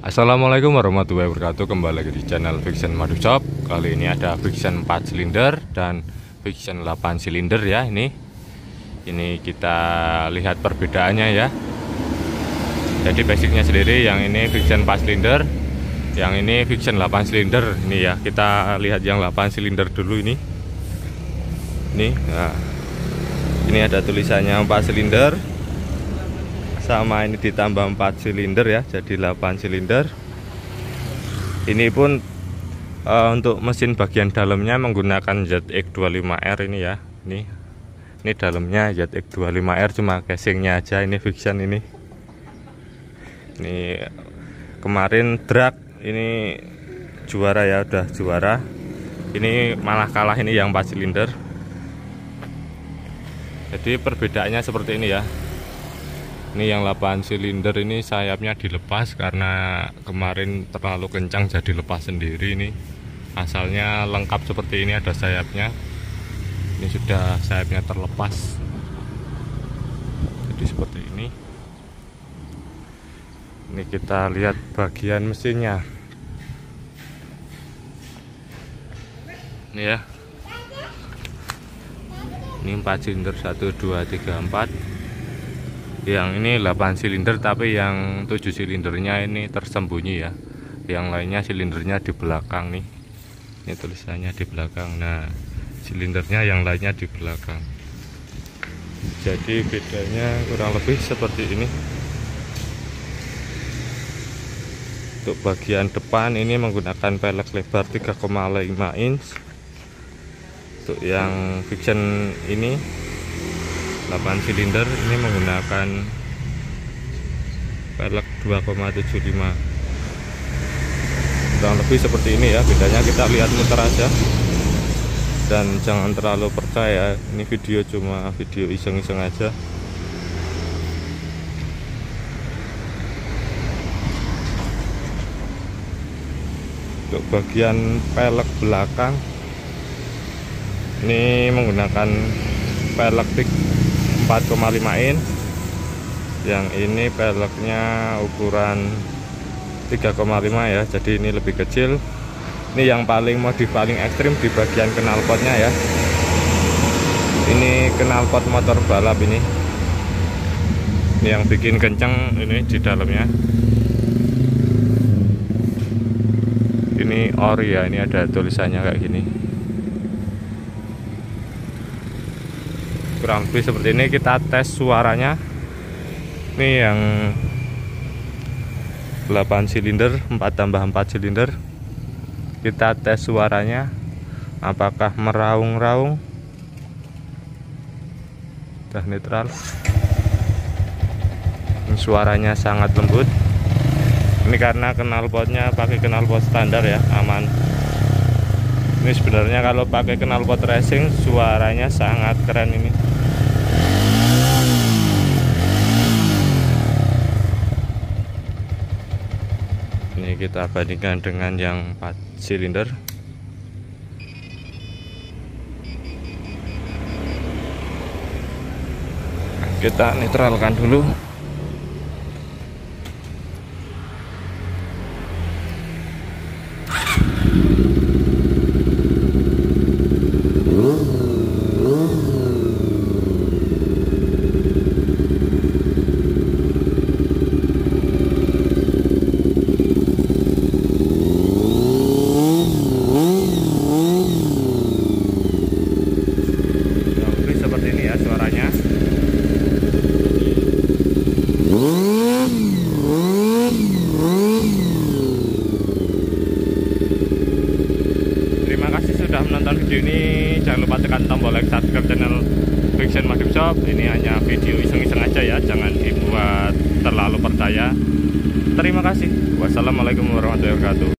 Assalamualaikum warahmatullahi wabarakatuh. Kembali lagi di channel Fiction Madu Shop. Kali ini ada Fiction 4 silinder dan Fiction 8 silinder ya. Ini kita lihat perbedaannya ya. Jadi basicnya sendiri, yang ini Fiction 4 silinder, yang ini Fiction 8 silinder. Ini ya, kita lihat yang 8 silinder dulu ini. Nah, ini ada tulisannya 4 silinder. Sama ini ditambah 4 silinder ya, jadi 8 silinder. Ini pun untuk mesin bagian dalamnya menggunakan ZX25R ini ya. Ini dalamnya ZX25R, cuma casingnya aja ini Fiction ini. Ini kemarin drag ini juara ya, udah juara. Ini malah kalah ini yang 4 silinder. Jadi perbedaannya seperti ini ya. Ini yang 8 silinder ini sayapnya dilepas karena kemarin terlalu kencang jadi lepas sendiri. Ini asalnya lengkap seperti ini, ada sayapnya. Ini sudah sayapnya terlepas. Jadi seperti ini. Ini kita lihat bagian mesinnya. Ini ya. Ini 4 silinder 1 2 3 4. Yang ini 8 silinder, tapi yang 7 silindernya ini tersembunyi ya. Yang lainnya silindernya di belakang nih. Ini tulisannya di belakang. Nah, silindernya yang lainnya di belakang. Jadi bedanya kurang lebih seperti ini. Untuk bagian depan ini menggunakan pelek lebar 3,5 inch. Untuk yang Fiction ini 8 silinder ini menggunakan pelek 2,75. Kurang lebih seperti ini ya, bedanya kita lihat muter aja. Dan jangan terlalu percaya, ini video cuma video iseng-iseng aja. Untuk bagian pelek belakang ini menggunakan pelek 4,5 in. Yang ini peleknya ukuran 3,5 ya, jadi ini lebih kecil. Ini yang paling modif paling ekstrim di bagian knalpotnya ya. Ini knalpot motor balap ini. Ini yang bikin kenceng ini di dalamnya. Ini ori ya, ini ada tulisannya kayak gini. Kurang lebih seperti ini. Kita tes suaranya. Ini yang 8 silinder 4 tambah 4 silinder. Kita tes suaranya, apakah meraung-raung. Udah netral. Ini suaranya sangat lembut. Ini karena knalpotnya pakai knalpot standar ya, aman. Ini sebenarnya kalau pakai knalpot racing suaranya sangat keren ini. Ini kita bandingkan dengan yang 4 silinder. Kita netralkan dulu. Menonton video ini, jangan lupa tekan tombol like, subscribe channel Fiction Madu Shop. Ini hanya video iseng-iseng aja ya, jangan dibuat terlalu percaya. Terima kasih. Wassalamualaikum warahmatullahi wabarakatuh.